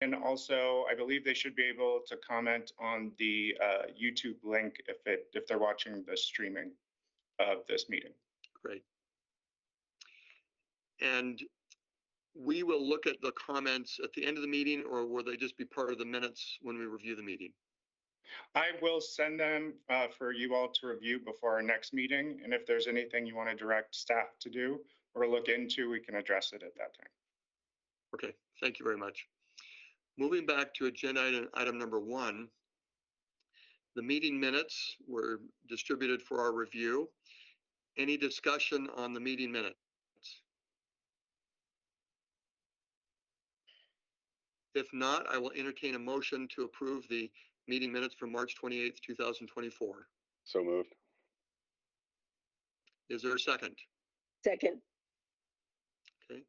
And also, I believe they should be able to comment on the YouTube link if they're watching the streaming of this meeting. Great. And we will look at the comments at the end of the meeting, or will they just be part of the minutes when we review the meeting? I will send them for you all to review before our next meeting. And if there's anything you want to direct staff to do or look into, we can address it at that time. Okay, thank you very much. Moving back to agenda item number 1, the meeting minutes were distributed for our review. Any discussion on the meeting minutes? If not, I will entertain a motion to approve the meeting minutes from March 28th, 2024. So moved. Is there a second? Second. Okay.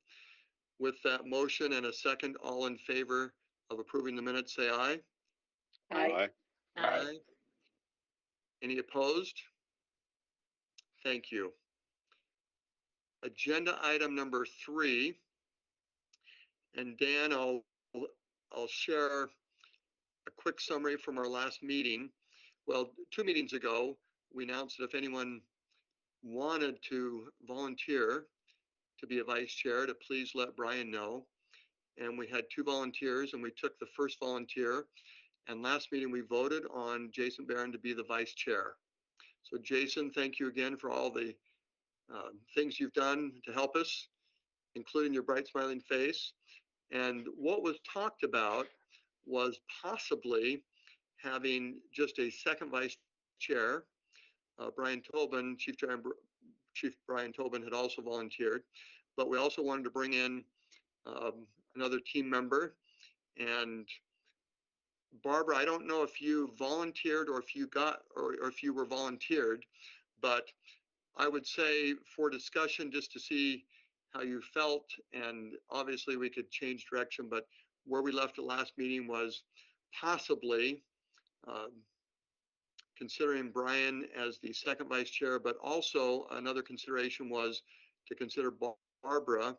With that motion and a second, all in favor of approving the minutes, say aye. Aye. Aye. Any opposed? Thank you. Agenda item number 3. And Dan, I'll share a quick summary from our last meeting. Well, 2 meetings ago, we announced that if anyone wanted to volunteer to be a vice chair, to please let Brian know. And we had 2 volunteers, and we took the first volunteer. And last meeting, we voted on Jason Barron to be the vice chair. So Jason, thank you again for all the things you've done to help us, including your bright smiling face. And what was talked about was possibly having just a second vice chair. Brian Tobin, Chief Brian Tobin had also volunteered, but we also wanted to bring in another team member. And Barbara, I don't know if you volunteered or if you got, or if you were volunteered, but I would say for discussion, just to see how you felt, and obviously we could change direction, but where we left the last meeting was possibly considering Brian as the second vice chair, but also another consideration was to consider Barbara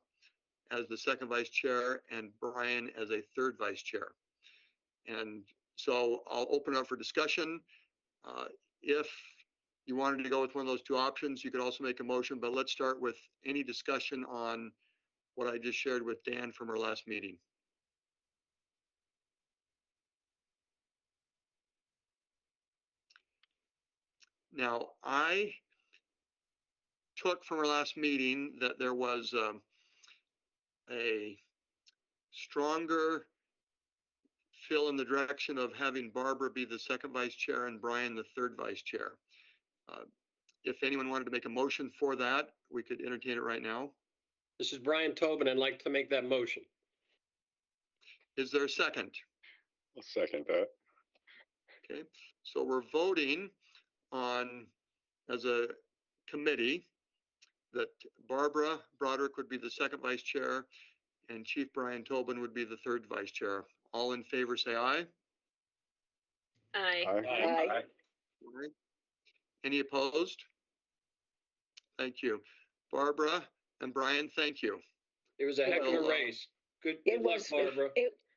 as the second vice chair and Brian as a third vice chair. And so I'll open up for discussion. If you wanted to go with one of those 2 options, you could also make a motion, but let's start with any discussion on what I just shared with Dan from our last meeting. Now, I took from our last meeting that there was a stronger feel in the direction of having Barbara be the second vice chair and Brian the third vice chair. If anyone wanted to make a motion for that, we could entertain it right now. This is Brian Tobin. I'd like to make that motion. Is there a second? I'll second that. Okay, so we're voting on, as a committee, that Barbara Broderick would be the second vice chair and Chief Brian Tobin would be the third vice chair. All in favor, say aye. Aye. Aye. Aye. Any opposed? Thank you. Barbara and Brian, thank you. It was a heck of a race. Good luck, Barbara.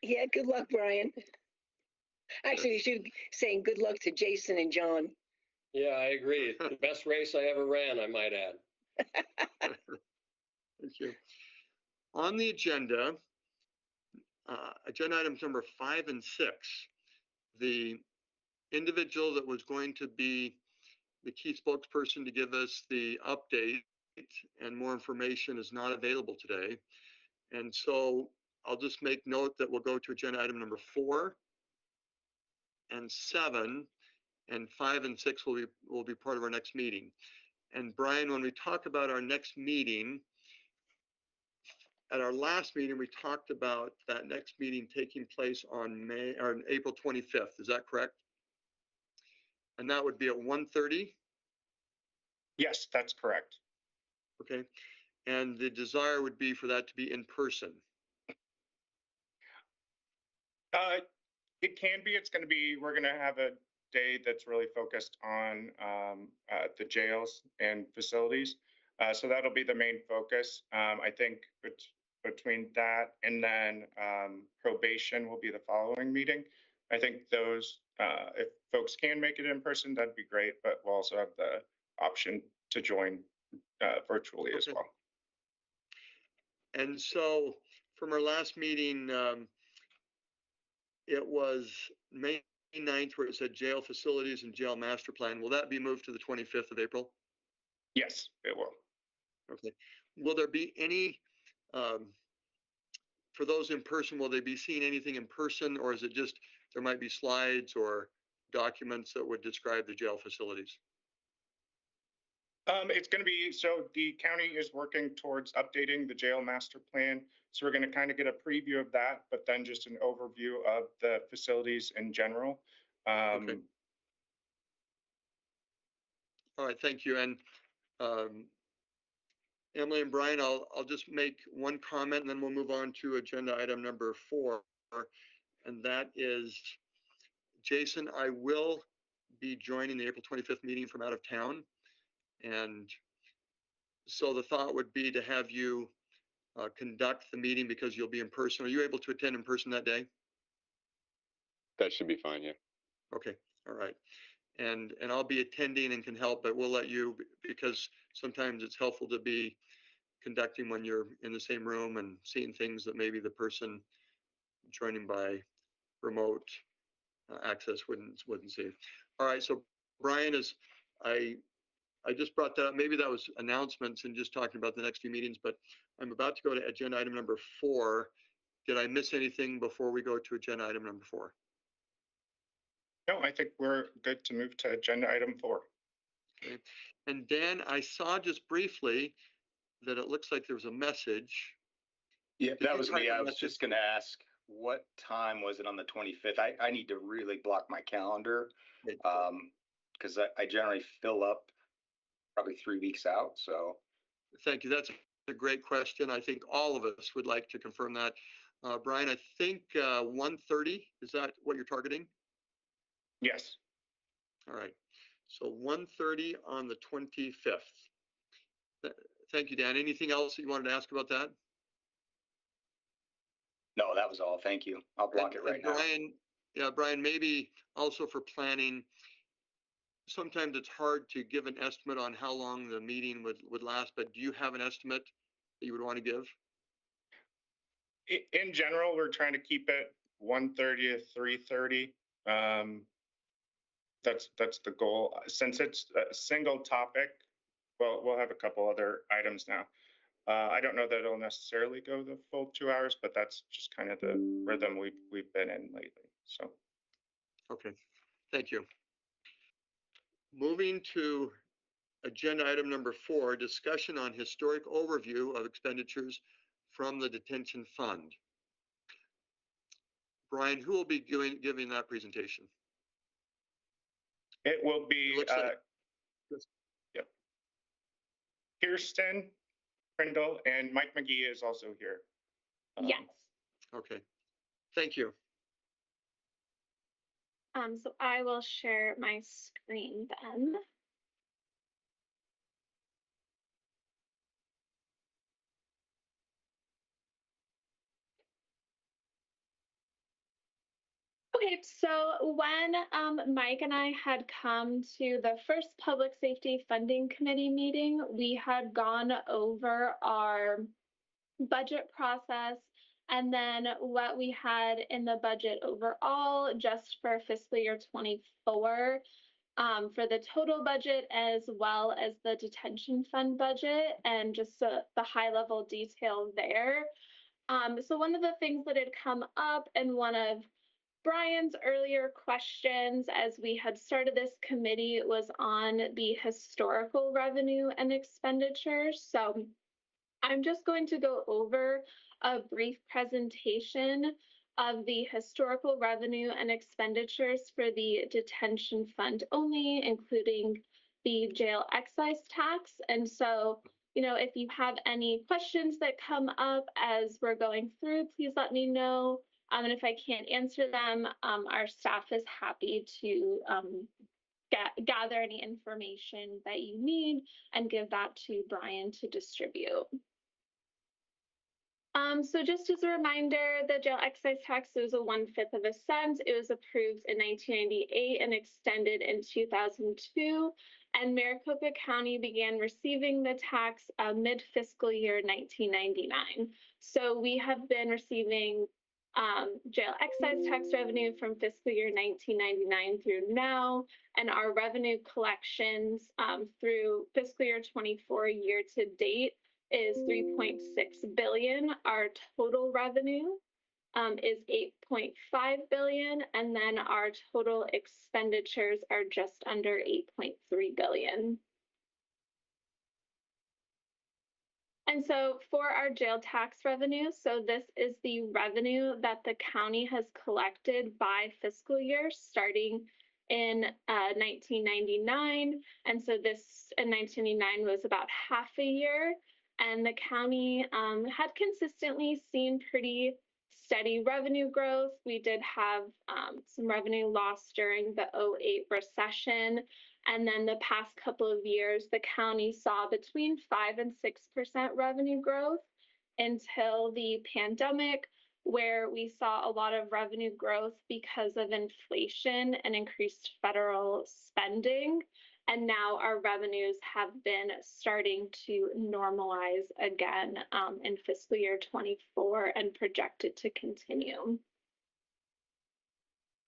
Yeah, good luck, Brian. Actually, you should be saying good luck to Jason and John. Yeah, I agree. The best race I ever ran, I might add. Thank you. On the agenda, agenda items number 5 and 6, the individual that was going to be the key spokesperson to give us the update and more information is not available today. And so I'll just make note that we'll go to agenda item number 4 and 7, and 5 and 6 will be part of our next meeting. And Brian, when we talk about our next meeting, at our last meeting, we talked about that next meeting taking place on April 25th. Is that correct? And that would be at 1:30? Yes, that's correct. Okay. And the desire would be for that to be in person. It can be. It's going to be, we're going to have a day that's really focused on the jails and facilities. So that'll be the main focus. I think between that and then probation will be the following meeting. I think those, if folks can make it in person, that'd be great, but we'll also have the option to join virtually as Okay. well. And so from our last meeting, it was May 9th where it said jail facilities and jail master plan. Will that be moved to the 25th of April? Yes, it will. Okay. Will there be any, for those in person, will they be seeing anything in person, or is it just, there might be slides or documents that would describe the jail facilities? It's going to be, so the county is working towards updating the jail master plan. So we're going to kind of get a preview of that, but then just an overview of the facilities in general. Okay. All right, thank you. And Emily and Brian, I'll just make one comment and then we'll move on to agenda item number 4. And that is, Jason, I will be joining the April 25th meeting from out of town. And so the thought would be to have you conduct the meeting because you'll be in person. Are you able to attend in person that day? That should be fine, yeah. Okay, all right. And I'll be attending and can help, but we'll let you, because sometimes it's helpful to be conducting when you're in the same room and seeing things that maybe the person joining by remote access wouldn't see. All right, so Brian, I just brought that up. Maybe that was announcements and just talking about the next few meetings, but I'm about to go to agenda item number 4. Did I miss anything before we go to agenda item number 4? No, I think we're good to move to agenda item 4. Okay. And Dan, I saw just briefly that it looks like there was a message. Yeah, Did that you was type me. a I was message? just gonna ask, what time was it on the 25th? I need to really block my calendar, Okay. because I generally fill up probably 3 weeks out, so. Thank you. That's a great question. I think all of us would like to confirm that. Brian, I think 1:30, is that what you're targeting? Yes. All right. So 1:30 on the 25th. Thank you, Dan. Anything else that you wanted to ask about that? No, that was all. Thank you. I'll block it right now. Brian, yeah, Brian, maybe also for planning, sometimes it's hard to give an estimate on how long the meeting would last, but do you have an estimate that you would want to give? In general, we're trying to keep it 1:30 to 3:30. That's the goal. Since it's a single topic, well, we'll have a couple other items now. I don't know that it'll necessarily go the full 2 hours, but that's just kind of the rhythm we've been in lately. So. Okay, thank you. Moving to agenda item number 4, discussion on historic overview of expenditures from the detention fund. Brian, who will be giving that presentation? It will be It looks like- yep. Kirsten Prindle and Mike McGee is also here. Yes. Okay, thank you. So I will share my screen then. Okay, so when Mike and I had come to the first Public Safety Funding Committee meeting, we had gone over our budget process and then what we had in the budget overall just for fiscal year 24 for the total budget as well as the detention fund budget and just the high level detail there. So one of the things that had come up in one of Brian's earlier questions as we had started this committee was on the historical revenue and expenditures. So I'm just going to go over a brief presentation of the historical revenue and expenditures for the detention fund only, including the jail excise tax. And so, if you have any questions that come up as we're going through, please let me know. And if I can't answer them, our staff is happy to gather any information that you need and give that to Brian to distribute. So just as a reminder, the jail excise tax was a 1/5 of a cent. It was approved in 1998 and extended in 2002. And Maricopa County began receiving the tax mid-fiscal year 1999. So we have been receiving jail excise tax revenue from fiscal year 1999 through now, and our revenue collections through fiscal year 24 year to date is 3.6 billion. Our total revenue is 8.5 billion, and then our total expenditures are just under 8.3 billion. And so for our jail tax revenue, so this is the revenue that the county has collected by fiscal year starting in 1999. And so this in 1999 was about half a year. And the county had consistently seen pretty steady revenue growth. We did have some revenue loss during the 2008 recession. And then the past couple of years, the county saw between 5 and 6% revenue growth until the pandemic, where we saw a lot of revenue growth because of inflation and increased federal spending. And now our revenues have been starting to normalize again in fiscal year 24 and projected to continue.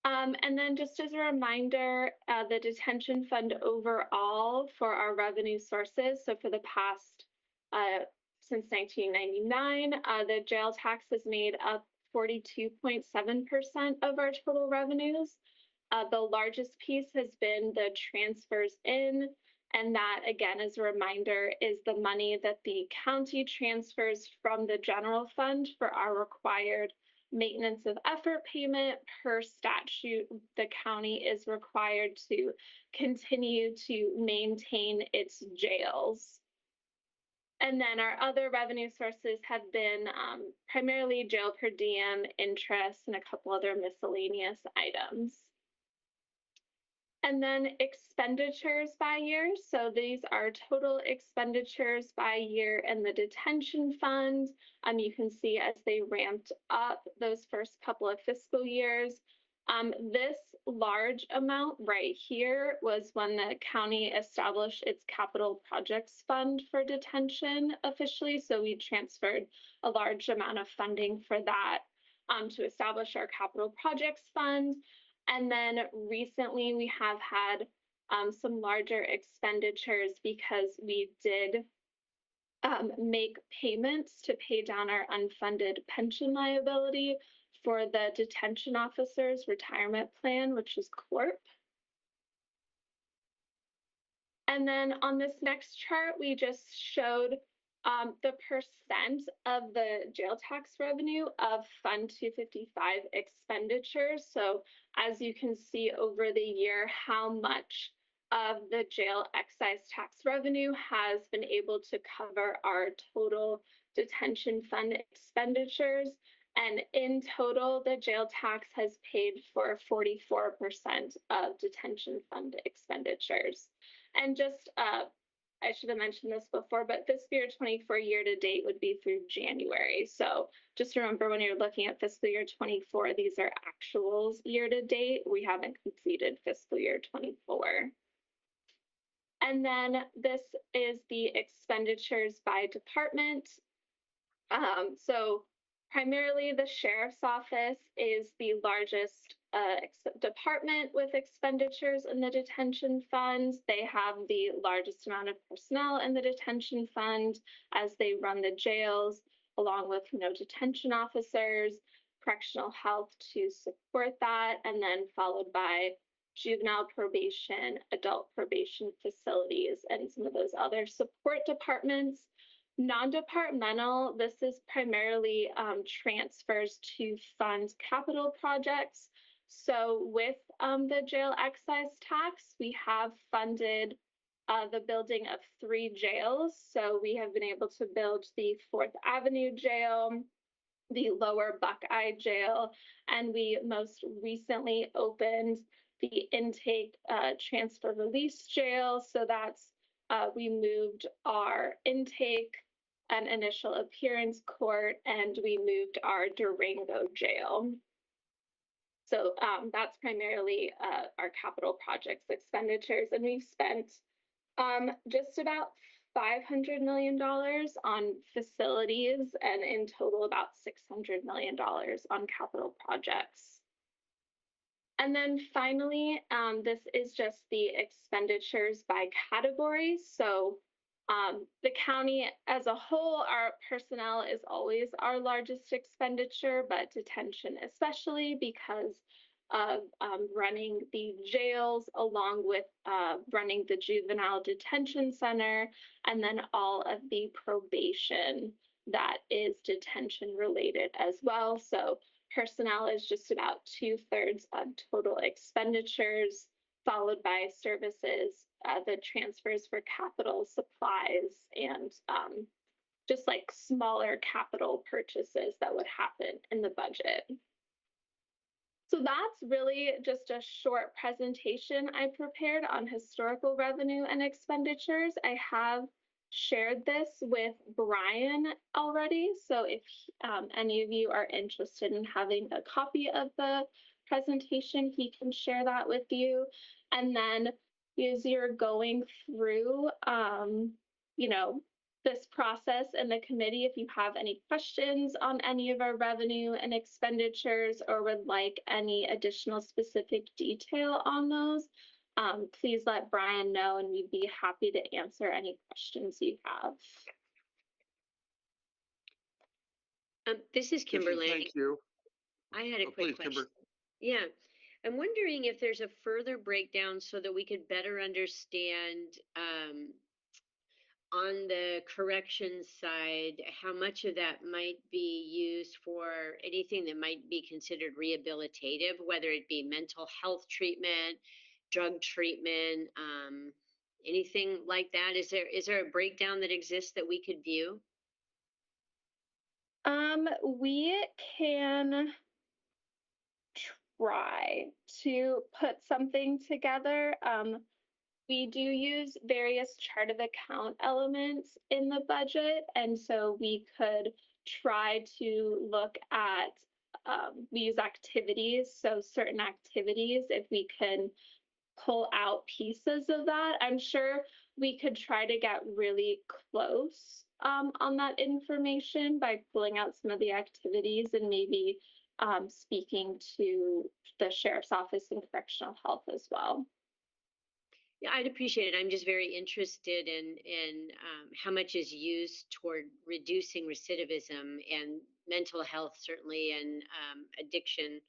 And then just as a reminder, the detention fund overall for our revenue sources, so for the past, since 1999, the jail tax has made up 42.7% of our total revenues. The largest piece has been the transfers in, and that, again, as a reminder, is the money that the county transfers from the general fund for our required maintenance of effort payment. Per statute, the county is required to continue to maintain its jails. And then our other revenue sources have been primarily jail per diem, interest, and a couple other miscellaneous items. And then expenditures by year. So these are total expenditures by year in the detention fund. You can see as they ramped up those first couple of fiscal years. This large amount right here was when the county established its capital projects fund for detention officially. So we transferred a large amount of funding for that to establish our capital projects fund. And then recently we have had some larger expenditures because we did make payments to pay down our unfunded pension liability for the detention officers retirement plan, which is CORP. And then on this next chart, we just showed the percent of the jail tax revenue of Fund 255 expenditures. So as you can see over the year, how much of the jail excise tax revenue has been able to cover our total detention fund expenditures. And in total, the jail tax has paid for 44% of detention fund expenditures. And just I should have mentioned this before, but fiscal year 24 year to date would be through January. So just remember when you're looking at fiscal year 24, these are actuals year to date. We haven't completed fiscal year 24. And then this is the expenditures by department. So primarily the sheriff's office is the largest department with expenditures in the detention fund. They have the largest amount of personnel in the detention fund as they run the jails, along with detention officers, correctional health to support that, and then followed by juvenile probation, adult probation facilities, and some of those other support departments. Non-departmental, this is primarily transfers to fund capital projects. So with the jail excise tax, we have funded the building of 3 jails. So we have been able to build the 4th Avenue jail, the Lower Buckeye jail, and we most recently opened the intake transfer release jail. So that's we moved our intake an initial appearance court, and we moved our Durango jail. So that's primarily our capital projects expenditures, and we've spent just about $500 million on facilities, and in total about $600 million on capital projects. And then finally, this is just the expenditures by categories. So the county as a whole, our personnel is always our largest expenditure, but detention especially because of running the jails along with running the juvenile detention center, and then all of the probation that is detention related as well. So personnel is just about 2/3 of total expenditures, followed by services, the transfers for capital supplies, and just like smaller capital purchases that would happen in the budget. So that's really just a short presentation I prepared on historical revenue and expenditures. I have shared this with Brian already. So if any of you are interested in having a copy of the presentation, he can share that with you. And then as you're going through, this process in the committee, if you have any questions on any of our revenue and expenditures or would like any additional specific detail on those, please let Brian know and we'd be happy to answer any questions you have. This is Kimberly. Thank you. I had a quick Please, question. Kimber. Yeah, I'm wondering if there's a further breakdown so that we could better understand on the corrections side, how much of that might be used for anything that might be considered rehabilitative, whether it be mental health treatment, drug treatment, anything like that? Is there a breakdown that exists that we could view? We can try to put something together. We do use various chart of account elements in the budget, and so we could try to look at, we use activities, so certain activities, if we can pull out pieces of that. I'm sure we could try to get really close on that information by pulling out some of the activities and maybe speaking to the sheriff's office and correctional health as well. Yeah, I'd appreciate it. I'm just very interested in how much is used toward reducing recidivism, and mental health certainly, and addiction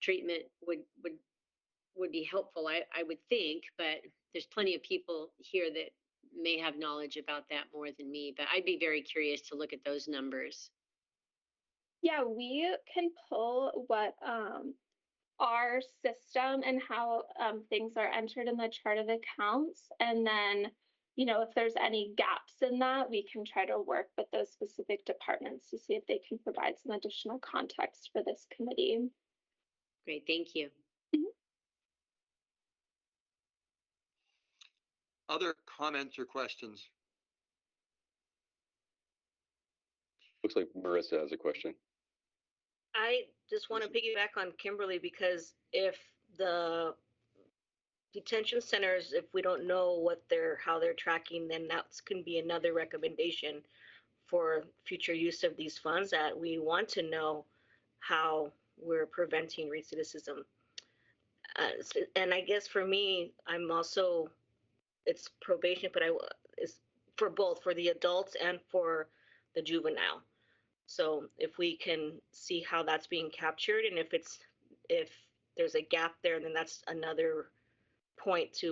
treatment would be helpful, I would think, but there's plenty of people here that may have knowledge about that more than me, but I'd be very curious to look at those numbers. Yeah, we can pull what our system and how things are entered in the chart of accounts. And then, if there's any gaps in that, we can try to work with those specific departments to see if they can provide some additional context for this committee. Great, thank you. Other comments or questions? Looks like Marissa has a question. I just want to piggyback on Kimberly, because if the detention centers, if we don't know how they're tracking, then that's can be another recommendation for future use of these funds, that we want to know how we're preventing recidivism. And I guess for me, I'm also, it's probation, but it's for both, for the adults and for the juvenile. So if we can see how that's being captured, and if there's a gap there, then that's another point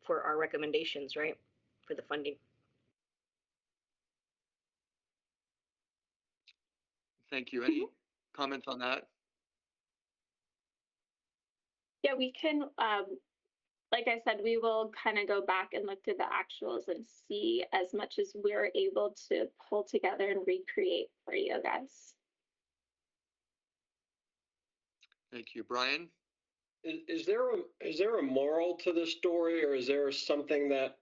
for our recommendations, right, for the funding. Thank you. Any comments on that? Yeah, we can, like I said, we will kind of go back and look through the actuals and see as much as we're able to pull together and recreate for you guys. Thank you. Brian? Is there a moral to this story, or is there something that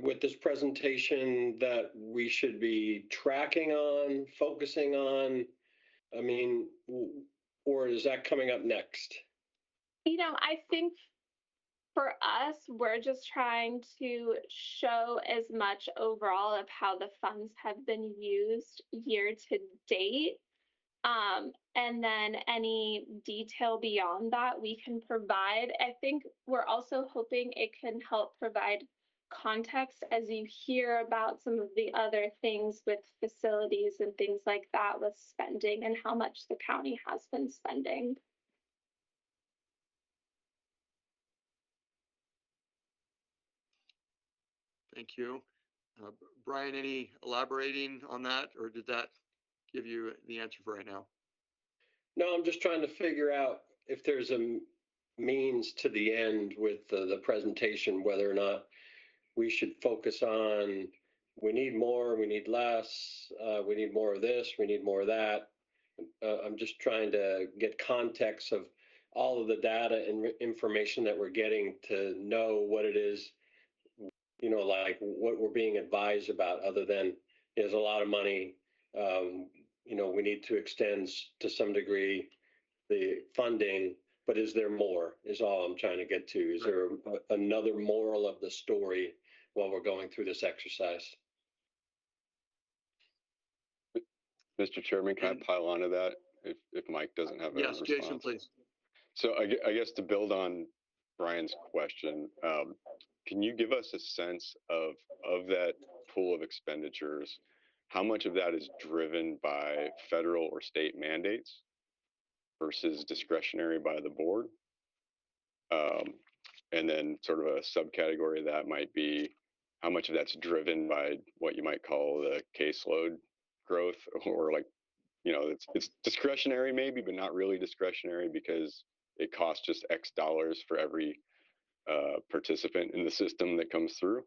with this presentation that we should be tracking on, focusing on? I mean, or is that coming up next? I think for us, we're just trying to show as much overall of how the funds have been used year to date. And then any detail beyond that we can provide. I think we're also hoping it can help provide context as you hear about some of the other things with facilities and things like that with spending and how much the county has been spending. Thank you. Brian, any elaborating on that, or did that give you the answer for right now? No, I'm just trying to figure out if there's a means to the end with the presentation, whether or not we should focus on, we need more, we need less, we need more of this, we need more of that. I'm just trying to get context of all of the data and information that we're getting to know what it is, like what we're being advised about, other than there's a lot of money. We need to extend to some degree the funding, but is there more, is all I'm trying to get to. Is there another moral of the story while we're going through this exercise? Mr. Chairman, can I pile onto that if Mike doesn't have a Yes, response? Jason, please. So I guess to build on Brian's question, can you give us a sense of that pool of expenditures, how much of that is driven by federal or state mandates versus discretionary by the board? And then sort of a subcategory of that might be how much of that's driven by what you might call the caseload growth, or like, it's discretionary maybe, but not really discretionary because it costs just X dollars for every participant in the system that comes through.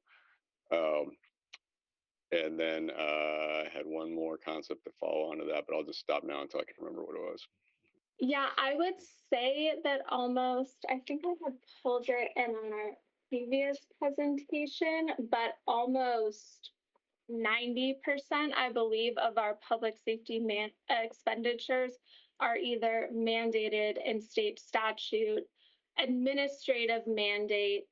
And then I had one more concept to follow onto that, but I'll just stop now until I can remember what it was. Yeah, I would say that I think I had pulled it in our previous presentation, but almost 90%, I believe, of our public safety expenditures are either mandated in state statute, administrative mandate,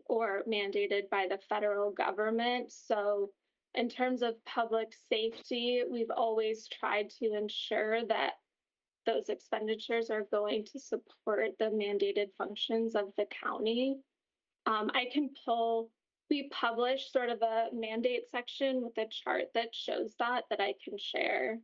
or mandated by the federal government. So in terms of public safety, we've always tried to ensure that those expenditures are going to support the mandated functions of the county. We publish sort of a mandate section with a chart that shows that I can share.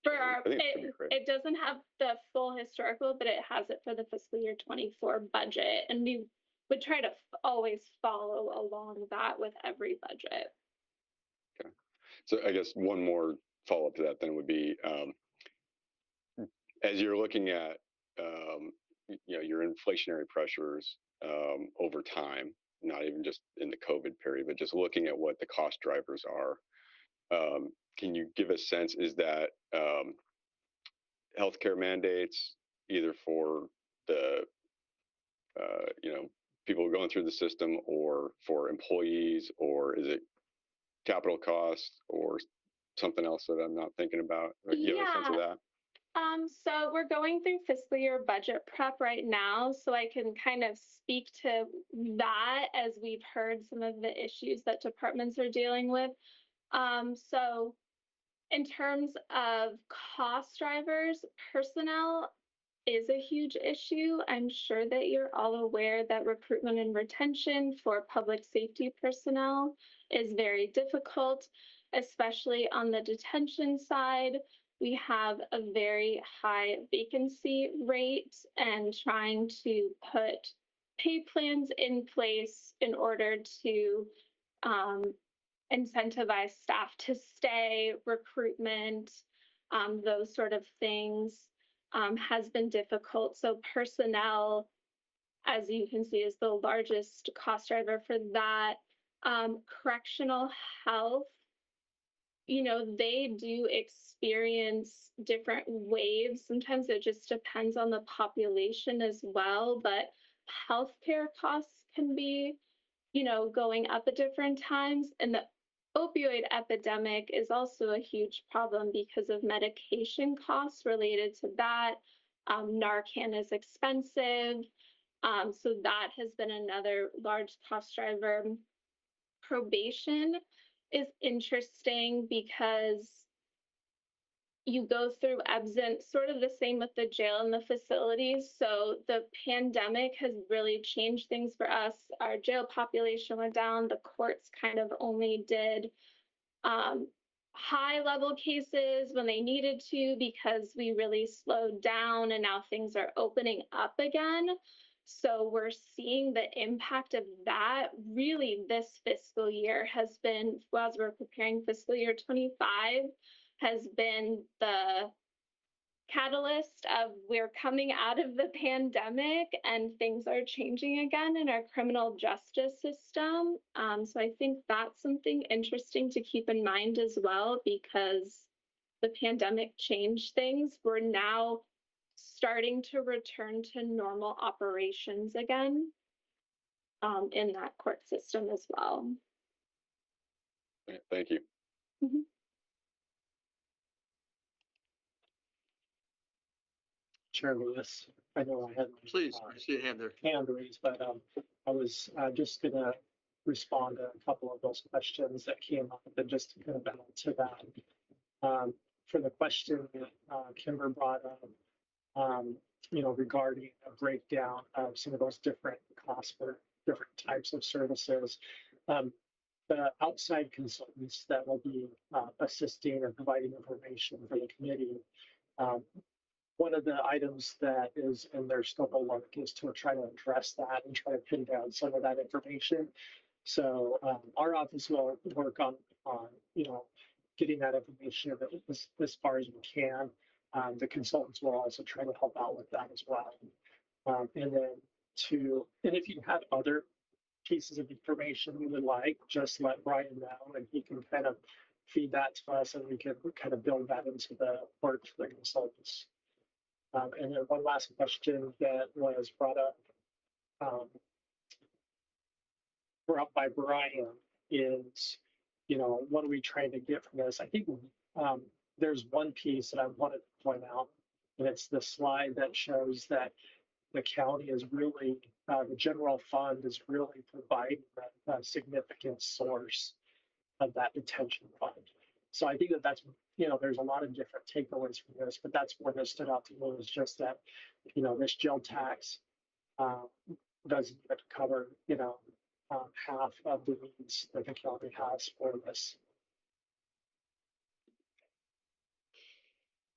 It doesn't have the full historical, but it has it for the fiscal year 24 budget. And we would try to always follow along that with every budget. Okay. So I guess one more follow-up to that then would be, as you're looking at, your inflationary pressures over time, not even just in the COVID period, but just looking at what the cost drivers are, can you give a sense, is that healthcare mandates either for the, people going through the system or for employees, or is it capital costs or something else that I'm not thinking about? You have a sense of that? So we're going through fiscal year budget prep right now, so I can kind of speak to that as we've heard some of the issues that departments are dealing with. So in terms of cost drivers, personnel is a huge issue. I'm sure that you're all aware that recruitment and retention for public safety personnel is very difficult, especially on the detention side. We have a very high vacancy rate, and trying to put pay plans in place in order to incentivize staff to stay, recruitment, those sort of things has been difficult. So personnel, as you can see, is the largest cost driver for that. Correctional health, they do experience different waves. Sometimes it just depends on the population as well, but healthcare costs can be going up at different times. And the opioid epidemic is also a huge problem because of medication costs related to that. Narcan is expensive. So that has been another large cost driver. Probation is interesting because you go through ebbs and sort of the same with the jail and the facilities. So the pandemic has really changed things for us. Our jail population went down. The courts kind of only did high level cases when they needed to because we really slowed down, and now things are opening up again. So we're seeing the impact of that really this fiscal year has been, as we're preparing fiscal year 25, has been the catalyst of we're coming out of the pandemic and things are changing again in our criminal justice system. So I think that's something interesting to keep in mind as well, because the pandemic changed things. We're now starting to return to normal operations again in that court system as well. Thank you. Mhm. Chair Lewis, I know I had my, Please, I see a hand there. hand raised, but I was just going to respond to a couple of those questions that came up and just to kind of add to that. For the question that Kimber brought up, regarding a breakdown of some of those different costs for different types of services. The outside consultants that will be assisting or providing information for the committee. One of the items that is in their scope of work is to try to address that and try to pin down some of that information. So our office will work on getting that information as far as we can. The consultants will also try to help out with that as well. And if you have other pieces of information you would like, just let Brian know and he can kind of feed that to us and we can kind of build that into the work for the consultants. And then one last question that was brought up by Brian is, what are we trying to get from this? I think there's one piece that I wanted to point out, and it's the slide that shows that the county is really, the general fund is really providing a significant source of that detention fund. So I think that's, there's a lot of different takeaways from this, but that's one that stood out to me was just that, this jail tax doesn't even cover, half of the needs that the county has for this.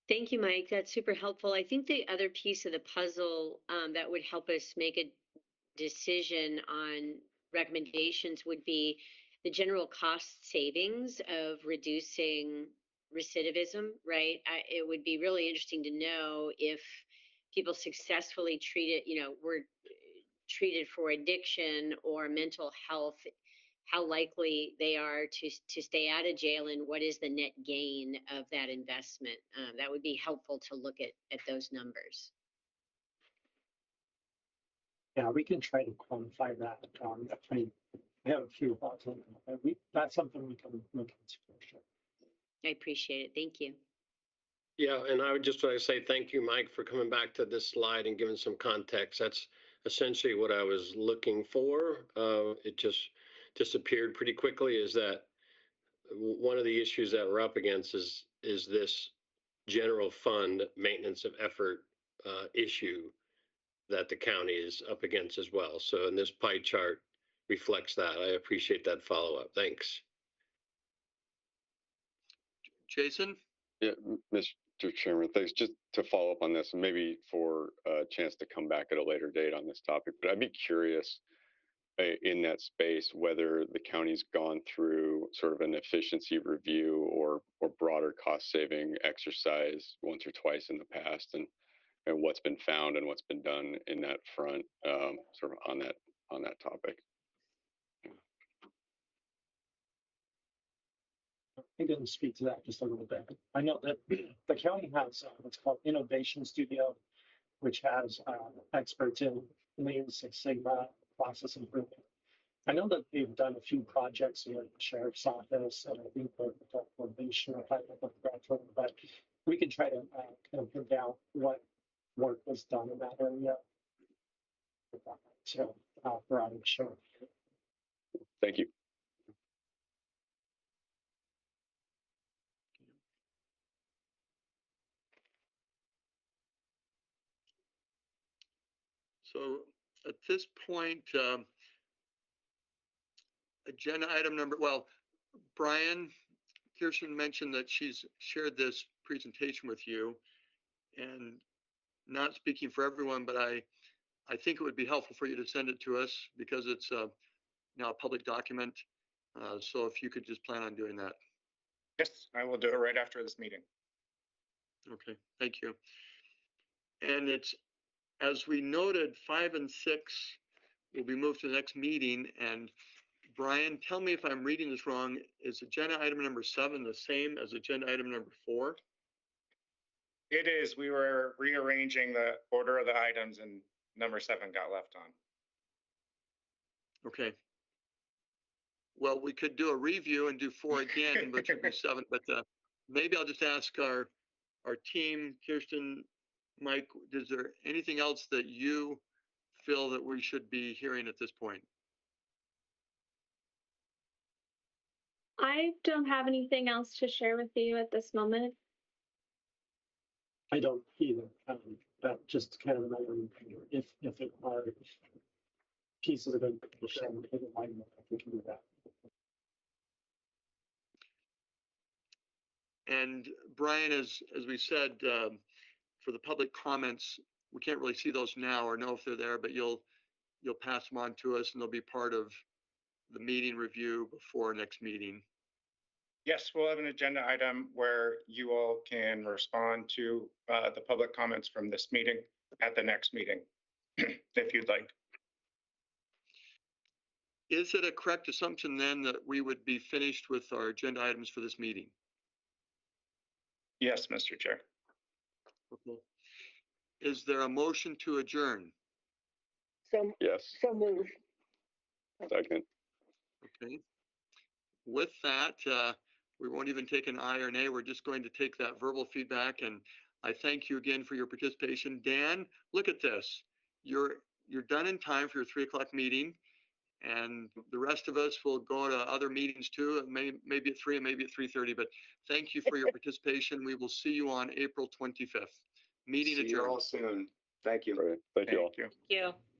Thank you, Mike. That's super helpful. I think the other piece of the puzzle that would help us make a decision on recommendations would be the general cost savings of reducing recidivism, right? It would be really interesting to know if people successfully were treated for addiction or mental health, how likely they are to stay out of jail and what is the net gain of that investment. That would be helpful to look at those numbers. Yeah, we can try to quantify that. I have a few thoughts on that. That's something we can look into for sure. I appreciate it. Thank you. Yeah, and I would just want to say thank you, Mike, for coming back to this slide and giving some context. That's essentially what I was looking for. It just disappeared pretty quickly. Is that one of the issues that we're up against is this general fund maintenance of effort issue that the county is up against as well. So in this pie chart reflects that. I appreciate that follow-up. Thanks. Jason? Yeah, Mr. Chairman, thanks. Just to follow up on this, and maybe for a chance to come back at a later date on this topic, but I'd be curious in that space whether the county's gone through sort of an efficiency review or broader cost saving exercise once or twice in the past, and what's been found and what's been done in that front, sort of on that topic. I can speak to that just a little bit. I know that the county has what's called Innovation Studio, which has experts in Lean Six Sigma, process improvement. I know that they've done a few projects here at the sheriff's office, and I think the probation or type of grant, but we could try to kind of pin down what work was done in that area. So, for our show. Thank you. So at this point, agenda item number, well, Brian, Kirsten mentioned that she's shared this presentation with you, and not speaking for everyone, but I think it would be helpful for you to send it to us because it's now a public document. So if you could just plan on doing that. Yes, I will do it right after this meeting. Okay, thank you. And it's, as we noted, 5 and 6 will be moved to the next meeting. And Brian, tell me if I'm reading this wrong. Is agenda item number 7 the same as agenda item number 4? It is. We were rearranging the order of the items and number 7 got left on. Okay. Well, we could do a review and do 4 again, which would be 7. But maybe I'll just ask our team, Kirsten, Mike, is there anything else that you feel that we should be hearing at this point? I don't have anything else to share with you at this moment. I don't either. That just kind of another, if it are pieces of information in alignment, I think we can do that. And Brian, as we said, for the public comments, we can't really see those now or know if they're there, but you'll pass them on to us and they'll be part of the meeting review before next meeting. Yes, we'll have an agenda item where you all can respond to the public comments from this meeting at the next meeting, if you'd like. Is it a correct assumption then that we would be finished with our agenda items for this meeting? Yes, Mr. Chair. Okay. Is there a motion to adjourn? Yes. So move. Second. Okay. With that, we won't even take an aye or nay. We're just going to take that verbal feedback. And I thank you again for your participation. Dan, look at this. You're done in time for your 3 o'clock meeting. And the rest of us will go to other meetings too, maybe at 3 and maybe at 3:30. But thank you for your participation. We will see you on April 25th. Meeting adjourned. See you all soon. Thank you. All right. Thank you all. Thank you. Thank you.